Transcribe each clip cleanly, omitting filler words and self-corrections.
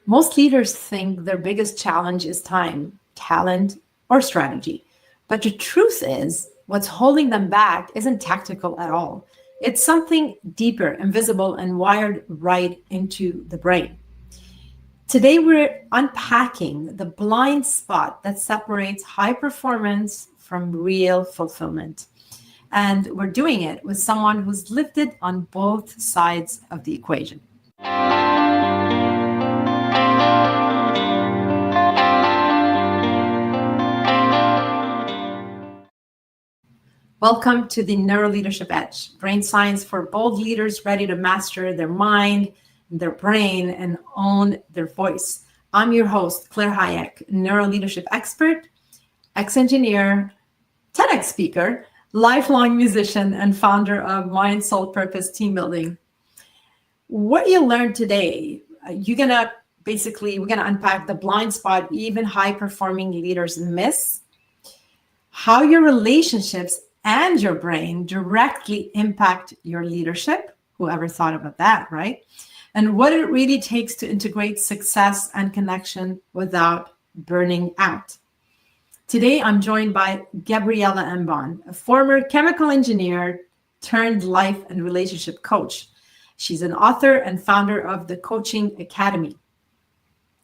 Most leaders think their biggest challenge is time, talent, or strategy. But the truth is, what's holding them back isn't tactical at all. It's something deeper, invisible, and wired right into the brain. Today, we're unpacking the blind spot that separates high performance from real fulfillment. And we're doing it with someone who's lived it on both sides of the equation. Welcome to the Neuro Leadership Edge, brain science for bold leaders ready to master their mind, their brain, and own their voice. I'm your host, Claire Hayek, neuro leadership expert, ex-engineer, TEDx speaker, lifelong musician, and founder of Mind, Soul, Purpose Team Building. What you learned today, we're gonna unpack the blind spot even high-performing leaders miss, how your relationships and your brain directly impact your leadership. Whoever thought about that, right? And what it really takes to integrate success and connection without burning out. Today, I'm joined by Gabriela Embon, a former chemical engineer turned life and relationship coach. She's an author and founder of the Coaching Academy.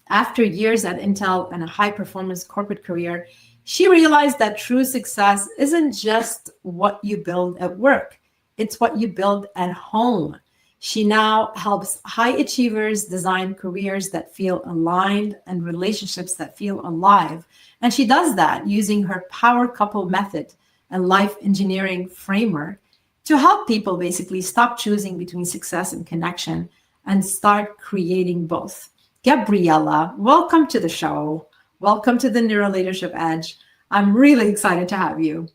After years at Intel and a high-performance corporate career, she realized that true success isn't just what you build at work, it's what you build at home. She now helps high achievers design careers that feel aligned and relationships that feel alive. And she does that using her power couple method and life engineering framework to help people basically stop choosing between success and connection and start creating both. Gabriela, welcome to the show. Welcome to the Neuro Leadership Edge. I'm really excited to have you.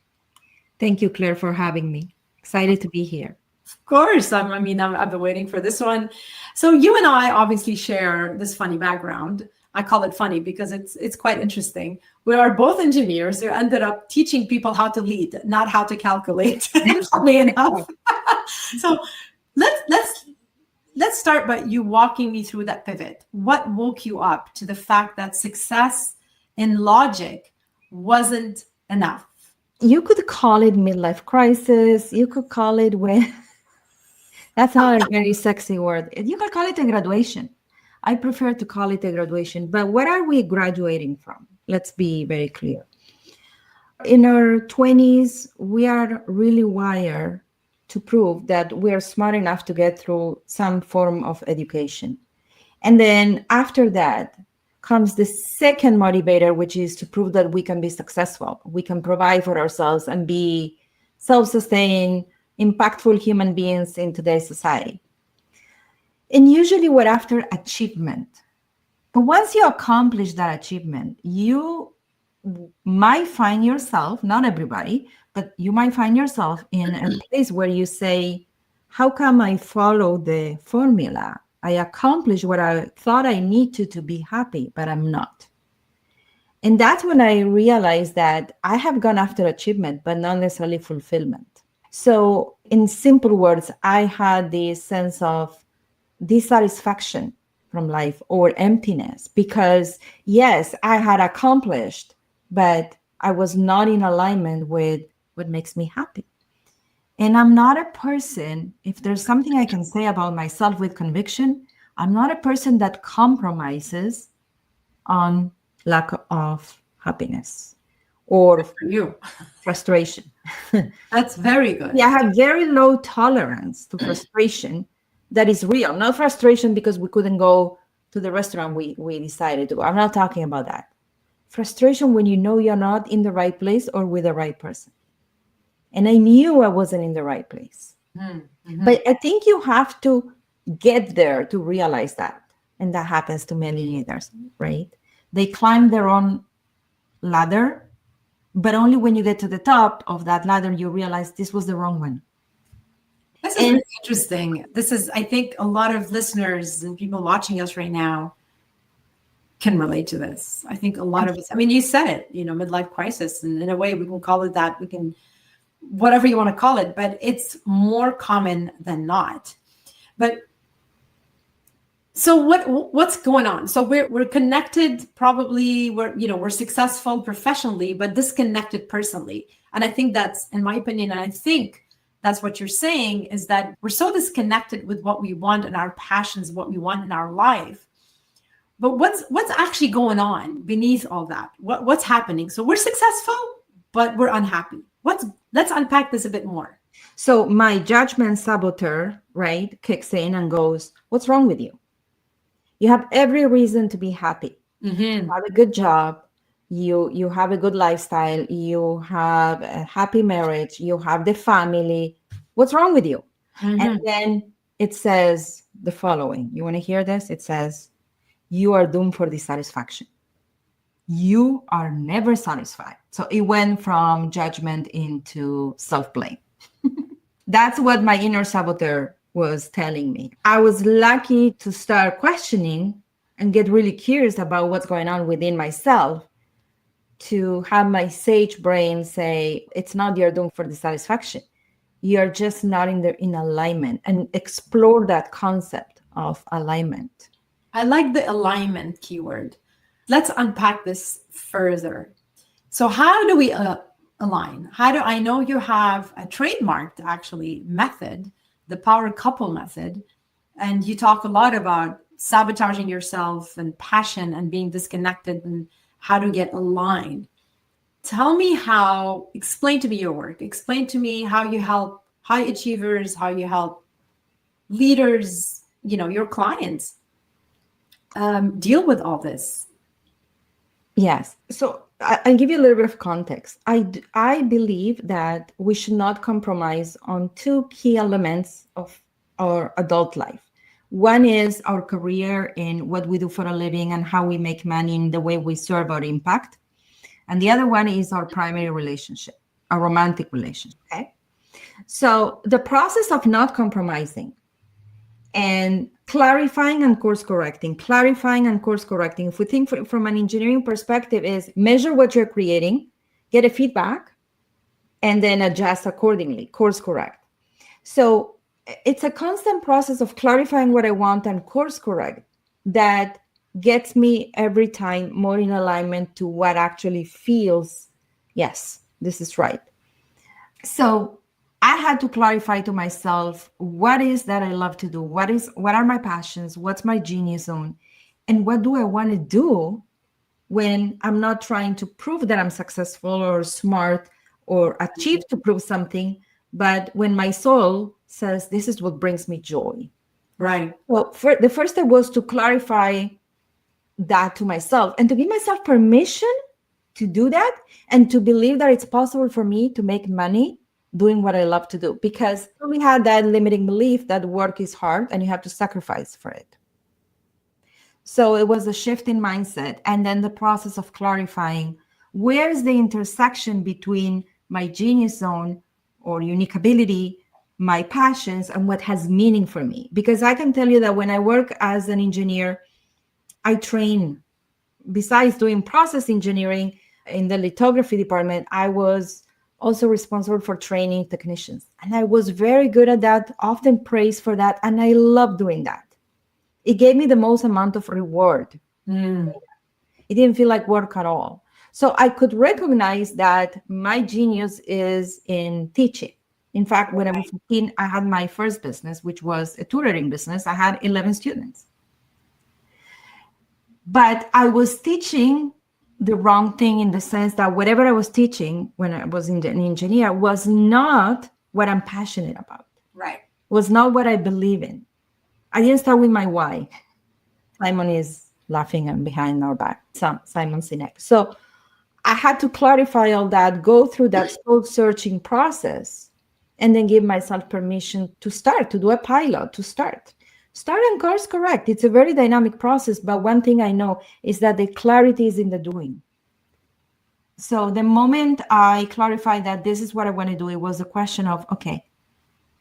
Thank you, Claire, for having me. Excited to be here. Of course. I've been waiting for this one. So you and I obviously share this funny background. I call it funny because it's quite interesting. We are both engineers who ended up teaching people how to lead, not how to calculate. Funny enough. So let's start by you walking me through that pivot. What woke you up to the fact that success in logic wasn't enough? You could call it midlife crisis. You could call it that's not a very sexy word. You could call it a graduation. I prefer to call it a graduation. But what are we graduating from? Let's be very clear. In our 20s, we are really wired to prove that we are smart enough to get through some form of education. And then after that comes the second motivator, which is to prove that we can be successful. We can provide for ourselves and be self-sustaining, impactful human beings in today's society. And usually we're after achievement. But once you accomplish that achievement, you might find yourself, not everybody, but you might find yourself in a place where you say, how come I follow the formula? I accomplished what I thought I needed to be happy, but I'm not. And that's when I realized that I have gone after achievement, but not necessarily fulfillment. So in simple words, I had this sense of dissatisfaction from life or emptiness because yes, I had accomplished, but I was not in alignment with what makes me happy. And I'm not a person, if there's something I can say about myself with conviction, I'm not a person that compromises on lack of happiness or frustration. That's very good. Yeah, I have very low tolerance to frustration that is real. Not frustration because we couldn't go to the restaurant we decided to go. I'm not talking about that. Frustration when you know you're not in the right place or with the right person. And I knew I wasn't in the right place. Mm-hmm. But I think you have to get there to realize that. And that happens to many leaders, right? They climb their own ladder, but only when you get to the top of that ladder, you realize this was the wrong one. This is really interesting. I think a lot of listeners and people watching us right now can relate to this. I think a lot of us, you said it, midlife crisis, and in a way we can call it that. We can, whatever you want to call it, but it's more common than not. But So what's going on? So we're connected, probably we're successful professionally, but disconnected personally. And I think that's, in my opinion, and I think that's what you're saying, is that we're so disconnected with what we want and our passions, what we want in our life. But what's actually going on beneath all that? What's happening? So we're successful, but we're unhappy. Let's unpack this a bit more. So my judgment saboteur, right, kicks in and goes, what's wrong with you? You have every reason to be happy. Mm-hmm. You have a good job. You have a good lifestyle. You have a happy marriage. You have the family. What's wrong with you? Mm-hmm. And then it says the following. You want to hear this? It says, you are doomed for dissatisfaction. You are never satisfied. So it went from judgment into self-blame. That's what my inner saboteur was telling me. I was lucky to start questioning and get really curious about what's going on within myself, to have my sage brain say, it's not you're doomed for dissatisfaction. You're just not in alignment, and explore that concept of alignment. I like the alignment keyword. Let's unpack this further. So how do we align? How do I know you have a trademarked actually method, the power couple method, and you talk a lot about sabotaging yourself and passion and being disconnected and how to get aligned. Tell me how, explain to me your work. Explain to me how you help high achievers, how you help leaders, your clients deal with all this. Yes. So I'll give you a little bit of context. I believe that we should not compromise on two key elements of our adult life. One is our career in what we do for a living and how we make money in the way we serve or impact. And the other one is our primary relationship, a romantic relationship. Okay. So the process of not compromising and clarifying and course correcting. If we think from an engineering perspective, is measure what you're creating, get a feedback, and then adjust accordingly, course correct. So it's a constant process of clarifying what I want and course correct that gets me every time more in alignment to what actually feels, yes, this is right. So I had to clarify to myself, what is that I love to do? What are my passions? What's my genius zone? And what do I want to do when I'm not trying to prove that I'm successful or smart or achieve to prove something, but when my soul says, this is what brings me joy. Right. Well, the first step was to clarify that to myself and to give myself permission to do that and to believe that it's possible for me to make money doing what I love to do, because we had that limiting belief that work is hard and you have to sacrifice for it. So it was a shift in mindset, and then the process of clarifying where's the intersection between my genius zone or unique ability, my passions, and what has meaning for me. Because I can tell you that when I work as an engineer, I train. Besides doing process engineering in the lithography department, I was also responsible for training technicians. And I was very good at that, often praised for that. And I love doing that. It gave me the most amount of reward. It didn't feel like work at all. So I could recognize that my genius is in teaching. In fact, when I was 15, I had my first business, which was a tutoring business. I had 11 students. But I was teaching the wrong thing, in the sense that whatever I was teaching when I was an engineer was not what I'm passionate about. Right. Was not what I believe in. I didn't start with my why. Simon is laughing and behind our back. Simon Sinek. So I had to clarify all that, go through that soul-searching process, and then give myself permission to start, to do a pilot, to start and course correct. It's a very dynamic process, but one thing I know is that the clarity is in the doing. So the moment I clarified that this is what I want to do, it was a question of, okay,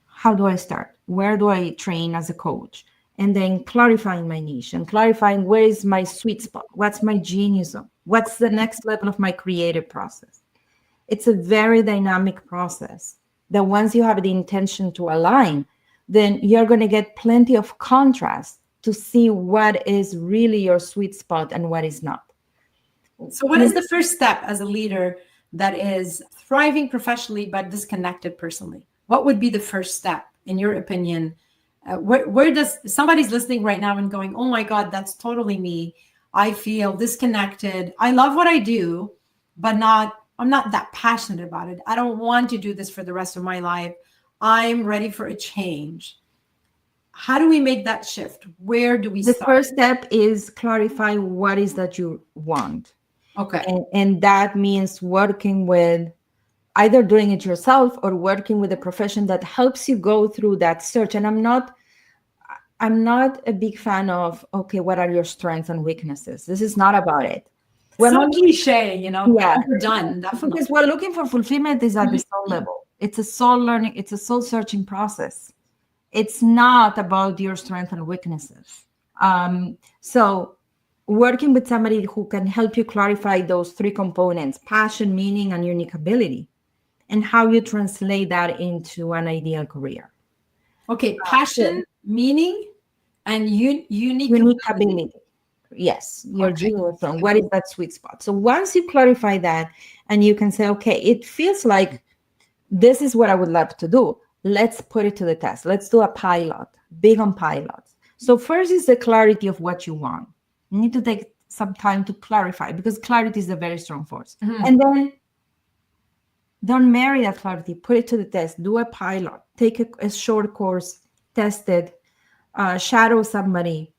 how do I start? Where do I train as a coach? And then clarifying my niche and clarifying where is my sweet spot? What's my genius zone? What's the next level of my creative process? It's a very dynamic process that once you have the intention to align, then you're going to get plenty of contrast to see what is really your sweet spot and what is not. So what is the first step as a leader that is thriving professionally but disconnected personally? What would be the first step, in your opinion? Where does somebody's listening right now and going, oh my God, that's totally me. I feel disconnected. I love what I do, but I'm not that passionate about it. I don't want to do this for the rest of my life. I'm ready for a change. How do we make that shift? Where do we start? The first step is clarify what is that you want. Okay. And that means working with either doing it yourself or working with a profession that helps you go through that search. And I'm not a big fan of, okay, what are your strengths and weaknesses? This is not about it. We're not cliche, Yeah, we're done. Definitely. Because we're looking for fulfillment is at the soul level. It's a soul learning, it's a soul searching process. It's not about your strengths and weaknesses. So working with somebody who can help you clarify those three components, passion, meaning, and unique ability, and how you translate that into an ideal career. Okay, passion, meaning, and unique ability. Yes, your genius zone. What is that sweet spot? So once you clarify that and you can say, okay, it feels like this is what I would love to do. Let's put it to the test. Let's do a pilot, big on pilots. So first is the clarity of what you want. You need to take some time to clarify because clarity is a very strong force. Mm-hmm. And then don't marry that clarity, put it to the test, do a pilot, take a short course, test it, shadow somebody.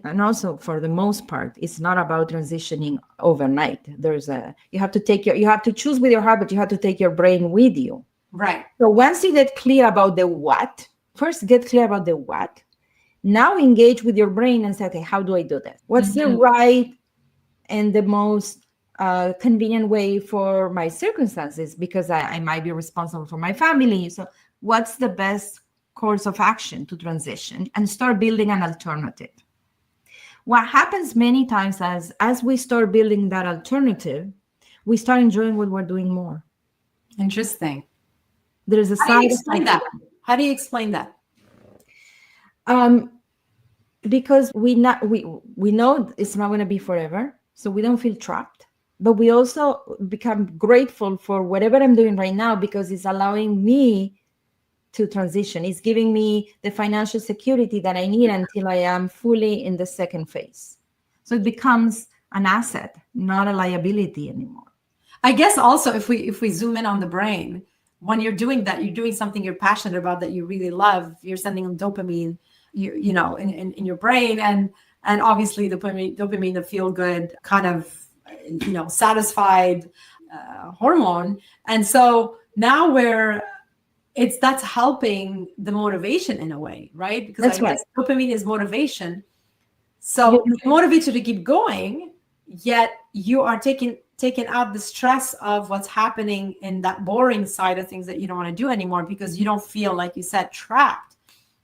And also, for the most part, it's not about transitioning overnight. You have to choose with your heart, but you have to take your brain with you. Right. So once you get clear about the what, first get clear about the what. Now engage with your brain and say, okay, how do I do that? What's the right and the most convenient way for my circumstances? Because I might be responsible for my family. So what's the best course of action to transition and start building an alternative? What happens many times as we start building that alternative, we start enjoying what we're doing more. Interesting. There's a side. How do you explain that? How do you explain that? Because we know it's not going to be forever, so we don't feel trapped. But we also become grateful for whatever I'm doing right now because it's allowing me to transition. It's giving me the financial security that I need until I am fully in the second phase. So it becomes an asset, not a liability anymore. I guess also if we zoom in on the brain, when you're doing that, you're doing something you're passionate about that you really love. You're sending dopamine, in your brain, and obviously the dopamine, the feel good kind of, satisfied hormone. And so now that's helping the motivation in a way, right? Because that's right. Dopamine is motivation. So it motivates you to keep going, yet you are taking out the stress of what's happening in that boring side of things that you don't want to do anymore because you don't feel, like you said, trapped.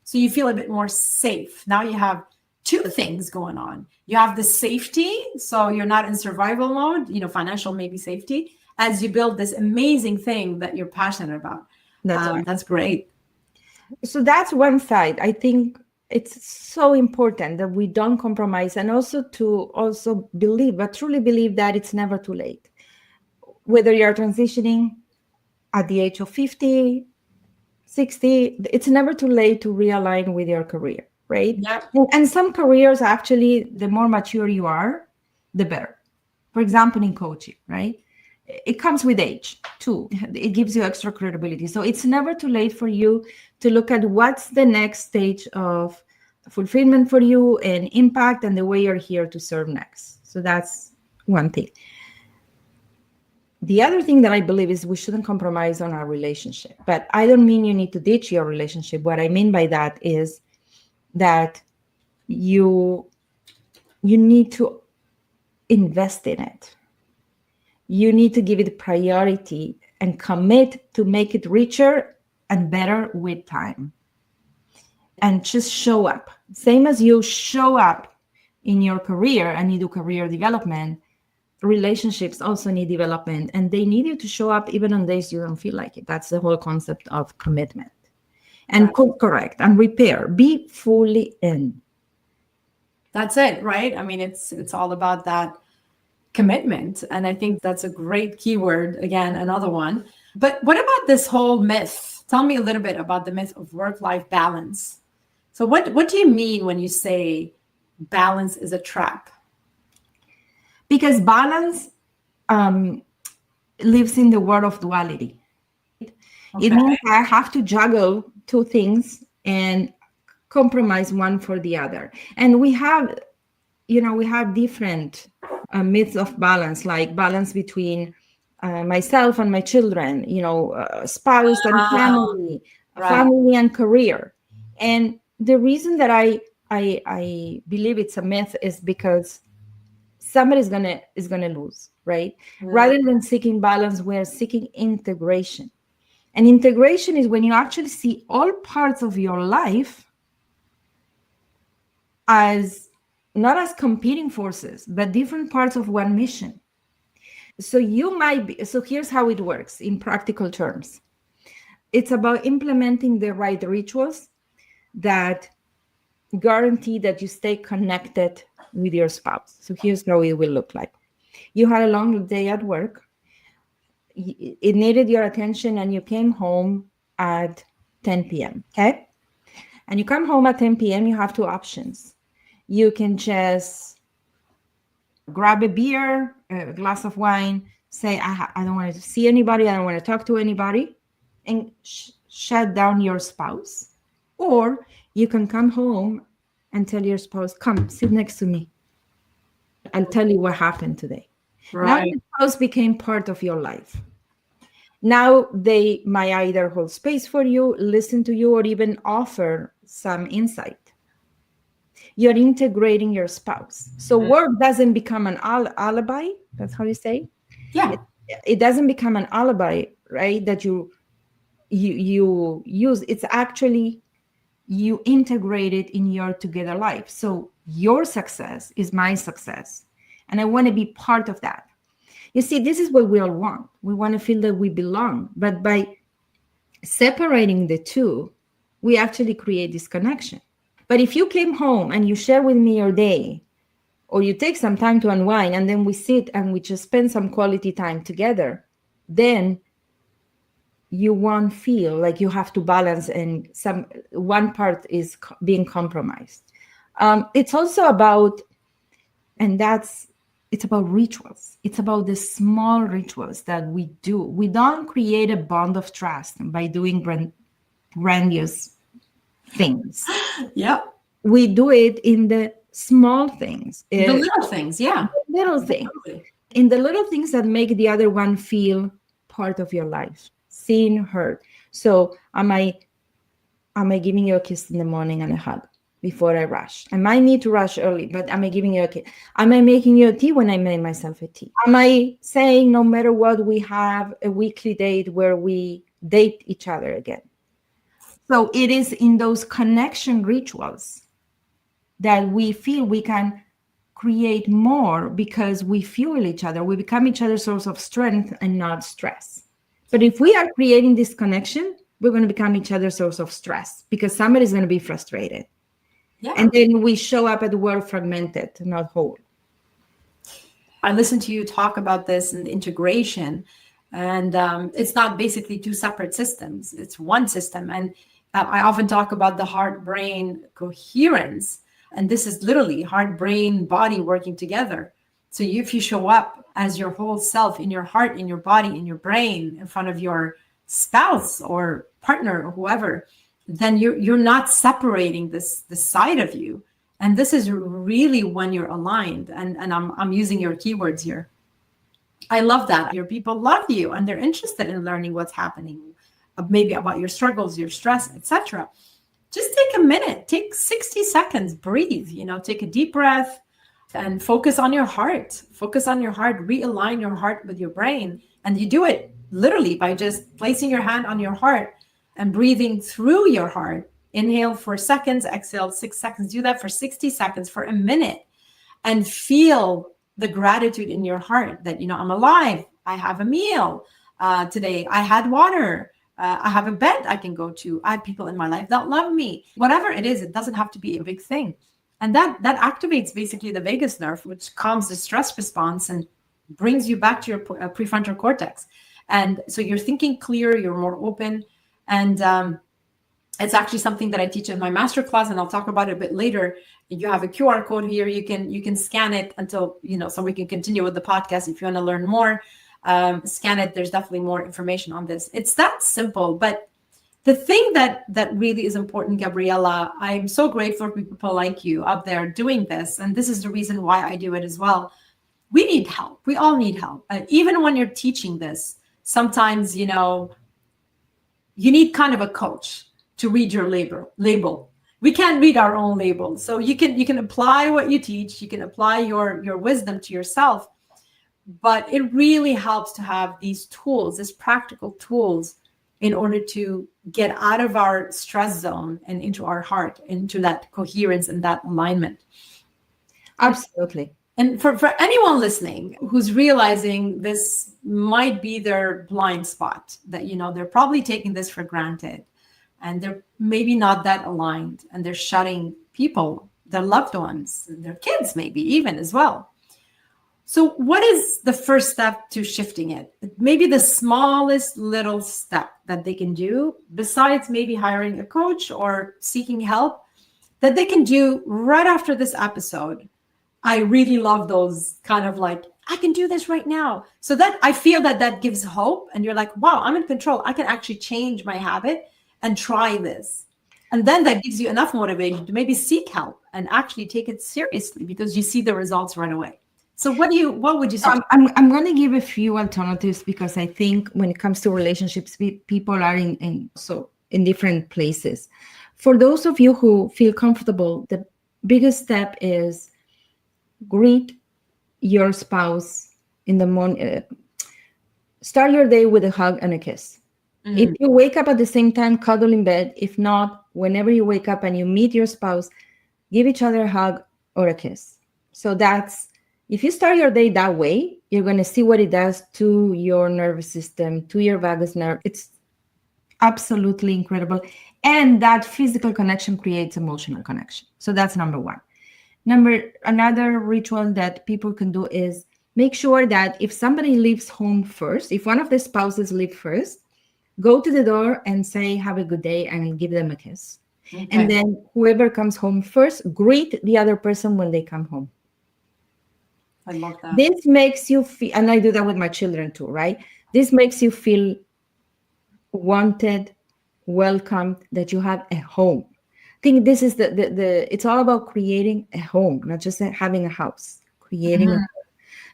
So you feel a bit more safe. Now you have two things going on. You have the safety, so you're not in survival mode, financial maybe safety, as you build this amazing thing that you're passionate about. That's great. So that's one side. I think it's so important that we don't compromise, and also to believe, but truly believe that it's never too late. Whether you're transitioning at the age of 50, 60, it's never too late to realign with your career, right? Yeah. And some careers, actually, the more mature you are, the better. For example, in coaching, right? It comes with age too. It gives you extra credibility. So it's never too late for you to look at what's the next stage of fulfillment for you and impact and the way you're here to serve next. So that's one thing. The other thing that I believe is we shouldn't compromise on our relationship. But I don't mean you need to ditch your relationship. What I mean by that is that you need to invest in it. You need to give it priority and commit to make it richer and better with time. And just show up. Same as you show up in your career and you do career development, relationships also need development, and they need you to show up even on days you don't feel like it. That's the whole concept of commitment. And correct and repair. Be fully in. That's it, right? I mean, it's all about that commitment. And I think that's a great keyword. Again, another one. But what about this whole myth? Tell me a little bit about the myth of work-life balance. So what do you mean when you say balance is a trap? Because balance lives in the world of duality. Okay. It means I have to juggle two things and compromise one for the other. And we have different myths of balance, like balance between myself and my children, spouse and family, right. family and career. And the reason that I believe it's a myth is because somebody is gonna lose, right? Rather than seeking balance, we're seeking integration. And integration is when you actually see all parts of your life as not as competing forces, but different parts of one mission. So here's how it works in practical terms. It's about implementing the right rituals that guarantee that you stay connected with your spouse. So here's how it will look like. You had a long day at work. It needed your attention and you came home at 10 p.m. Okay. And you come home at 10 p.m. You have two options. You can just grab a beer, a glass of wine, say, I don't want to see anybody. I don't want to talk to anybody, and shut down your spouse. Or you can come home and tell your spouse, come sit next to me. I'll tell you what happened today. Right. Now the spouse became part of your life. Now they might either hold space for you, listen to you, or even offer some insight. You're integrating your spouse. So work doesn't become an alibi. That's how you say? Yeah. It doesn't become an alibi, right? That you use. It's actually you integrate it in your together life. So your success is my success. And I want to be part of that. You see, this is what we all want. We want to feel that we belong. But by separating the two, we actually create disconnection. But if you came home and you share with me your day, or you take some time to unwind, and then we sit and we just spend some quality time together, then you won't feel like you have to balance and one part is being compromised. It's also about, it's about rituals. It's about the small rituals that we do. We don't create a bond of trust by doing grandiose things. Yeah. We do it in the small things. The little things, yeah. Little things. In the little things that make the other one feel part of your life, seen, heard. So am I giving you a kiss in the morning and a hug before I rush? I might need to rush early, but am I giving you a kiss? Am I making you a tea when I made myself a tea? Am I saying no matter what, we have a weekly date where we date each other again? So it is in those connection rituals that we feel we can create more because we fuel each other. We become each other's source of strength and not stress. But if we are creating this connection, we're going to become each other's source of stress because somebody's going to be frustrated. Yeah. And then we show up at the world fragmented, not whole. I listened to you talk about this and integration, and it's not basically two separate systems. It's one system. And I often talk about the heart-brain coherence. And this is literally heart, brain, body working together. So if you show up as your whole self in your heart, in your body, in your brain, in front of your spouse or partner or whoever, then you're not separating this side of you. And this is really when you're aligned. And I'm using your keywords here. I love that. Your people love you and they're interested in learning what's happening, maybe about your struggles, your stress, etc. Just take a minute, take 60 seconds, breathe, take a deep breath and focus on your heart. Focus on your heart, realign your heart with your brain. And you do it literally by just placing your hand on your heart and breathing through your heart. Inhale 4 seconds, exhale 6 seconds. Do that for 60 seconds, for a minute, and feel the gratitude in your heart that, I'm alive. I have a meal today. I had water. I have a bed I can go to. I have people in my life that love me. Whatever it is, it doesn't have to be a big thing. And that activates basically the vagus nerve, which calms the stress response and brings you back to your prefrontal cortex. And so you're thinking clear, you're more open. And it's actually something that I teach in my masterclass, and I'll talk about it a bit later. You have a QR code here. You can scan it until, so we can continue with the podcast. If you want to learn more, scan it. There's definitely more information on this. It's that simple. But the thing that really is important, Gabriela, I'm so grateful for people like you out there doing this. And this is the reason why I do it as well. We need help. We all need help. Even when you're teaching this, sometimes, you need kind of a coach to read your label. We can't read our own label. So you can apply what you teach. You can apply your wisdom to yourself. But it really helps to have these tools, these practical tools, in order to get out of our stress zone and into our heart, into that coherence and that alignment. Absolutely. And for anyone listening who's realizing this might be their blind spot, that, they're probably taking this for granted and they're maybe not that aligned, and they're shutting people, their loved ones, their kids maybe even as well. So what is the first step to shifting it? Maybe the smallest little step that they can do, besides maybe hiring a coach or seeking help, that they can do right after this episode. I really love those kind of like, I can do this right now. So that I feel that gives hope. And you're like, wow, I'm in control. I can actually change my habit and try this. And then that gives you enough motivation to maybe seek help and actually take it seriously, because you see the results right away. So what would you say? I'm going to give a few alternatives, because I think when it comes to relationships, people are in different places. For those of you who feel comfortable, the biggest step is greet your spouse in the morning. Start your day with a hug and a kiss. Mm-hmm. If you wake up at the same time, cuddle in bed. If not, whenever you wake up and you meet your spouse, give each other a hug or a kiss. So if you start your day that way, you're going to see what it does to your nervous system, to your vagus nerve. It's absolutely incredible. And that physical connection creates emotional connection. So that's number one. Another ritual that people can do is make sure that if somebody leaves home first, if one of the spouses leave first, go to the door and say, have a good day, and give them a kiss. Okay. And then whoever comes home first, greet the other person when they come home. I love that. This makes you feel, and I do that with my children too, right? This makes you feel wanted, welcomed, that you have a home. I think this is it's all about creating a home, not just having a house, creating a home.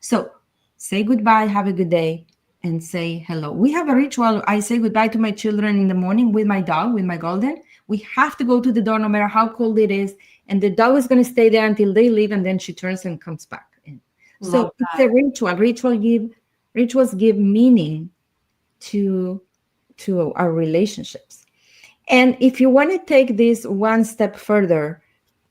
So say goodbye, have a good day, and say hello. We have a ritual. I say goodbye to my children in the morning with my dog, with my golden. We have to go to the door no matter how cold it is. And the dog is going to stay there until they leave, and then she turns and comes back in. So it's a ritual. Rituals give meaning to our relationships. And if you want to take this one step further,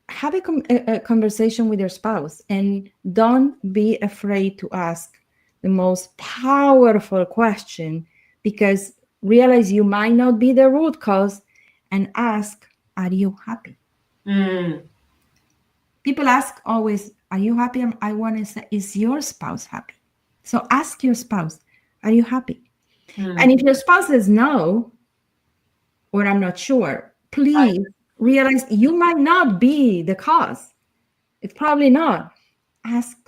have a conversation with your spouse, and don't be afraid to ask the most powerful question, because realize you might not be the root cause, and ask, are you happy? People ask always, are you happy? I want to say, is your spouse happy? So ask your spouse, are you happy? And if your spouse says no, or I'm not sure, please realize you might not be the cause. It's probably not. Ask,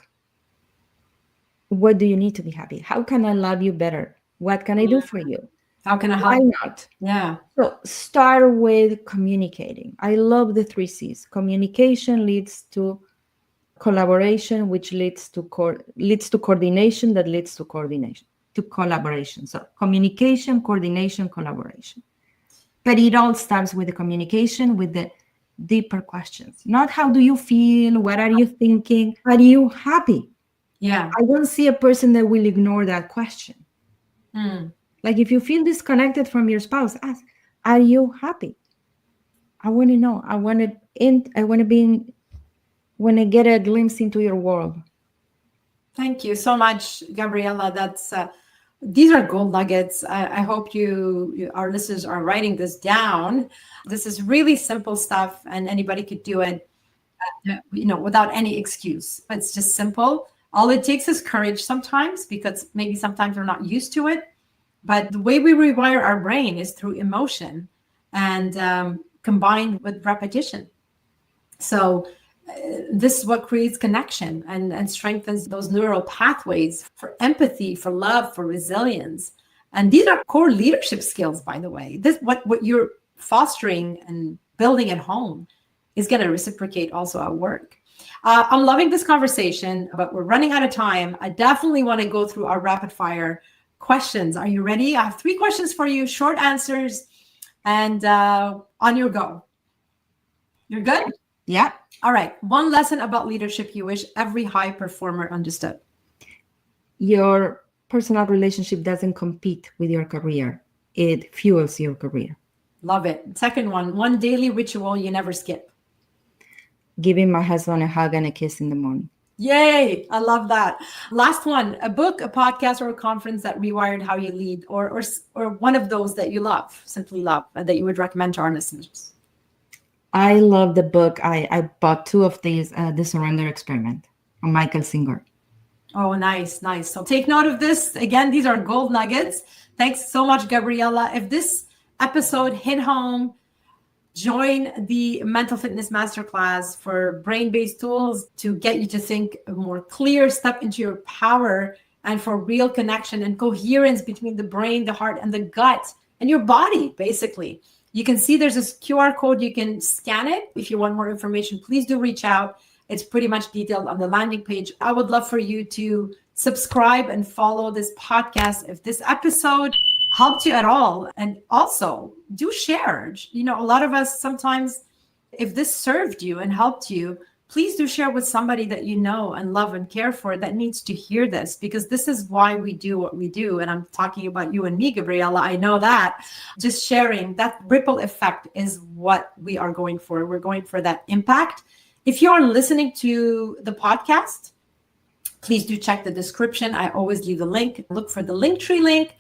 what do you need to be happy? How can I love you better? What can I do for you? How can I help? Why not? Yeah. So start with communicating. I love the 3 C's. Communication leads to collaboration, which leads to coordination, that leads to collaboration. So communication, coordination, collaboration. But it all starts with the communication, with the deeper questions. Not how do you feel? What are you thinking? Are you happy? Yeah. I don't see a person that will ignore that question. Like if you feel disconnected from your spouse, ask, are you happy? I want to know. I want to get a glimpse into your world. Thank you so much, Gabriela. These are gold nuggets. I hope our listeners are writing this down. This is really simple stuff, and anybody could do it. without any excuse. It's just simple. All it takes is courage sometimes, because maybe sometimes we're not used to it. But the way we rewire our brain is through emotion and combined with repetition. So this is what creates connection and strengthens those neural pathways for empathy, for love, for resilience. And these are core leadership skills, by the way. This what you're fostering and building at home is going to reciprocate also at work. I'm loving this conversation, but we're running out of time. I definitely want to go through our rapid fire questions. Are you ready? I have 3 questions for you, short answers, and on your go. You're good? Yeah. All right. One lesson about leadership you wish every high performer understood. Your personal relationship doesn't compete with your career. It fuels your career. Love it. Second one daily ritual you never skip. Giving my husband a hug and a kiss in the morning. Yay. I love that. Last one, a book, a podcast, or a conference that rewired how you lead, or one of those that you love, simply love, and that you would recommend to our listeners. I love the book. I bought 2 of these, The Surrender Experiment on Michael Singer. Oh, nice. So take note of this. Again, these are gold nuggets. Thanks so much, Gabriela. If this episode hit home, join the Mental Fitness Masterclass for brain-based tools to get you to think a more clear, step into your power, and for real connection and coherence between the brain, the heart, and the gut, and your body, basically. You can see there's this QR code. You can scan it. If you want more information, please do reach out. It's pretty much detailed on the landing page. I would love for you to subscribe and follow this podcast if this episode helped you at all. And also do share. A lot of us sometimes, if this served you and helped you, please do share with somebody that you know and love and care for that needs to hear this, because this is why we do what we do. And I'm talking about you and me, Gabriela. I know that. Just sharing, that ripple effect is what we are going for. We're going for that impact. If you are listening to the podcast, please do check the description. I always leave the link. Look for the Linktree link.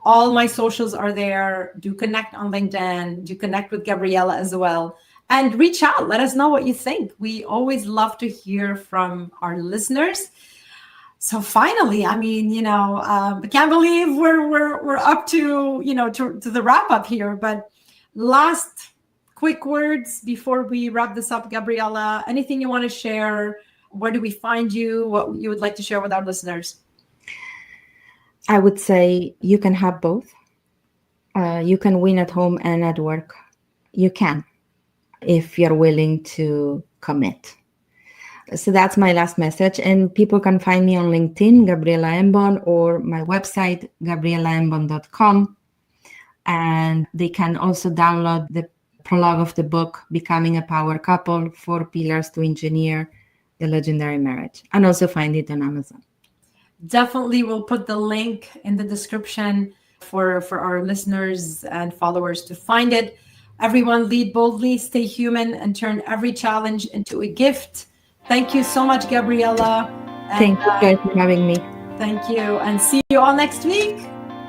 All my socials are there. Do connect on LinkedIn. Do connect with Gabriela as well. And reach out. Let us know what you think. We always love to hear from our listeners. So finally, I can't believe we're up to the wrap up here. But last quick words before we wrap this up, Gabriela. Anything you want to share? Where do we find you? What you would like to share with our listeners? I would say you can have both. You can win at home and at work. You can, if you're willing to commit. So that's my last message. And people can find me on LinkedIn, Gabriela Embon, or my website, gabrielaembon.com. And they can also download the prologue of the book, Becoming a Power Couple, 4 Pillars to Engineer the Legendary Marriage, and also find it on Amazon. Definitely, we'll put the link in the description for our listeners and followers to find it. Everyone, lead boldly, stay human, and turn every challenge into a gift. Thank you so much, Gabriela. Thank you guys for having me. Thank you, and see you all next week.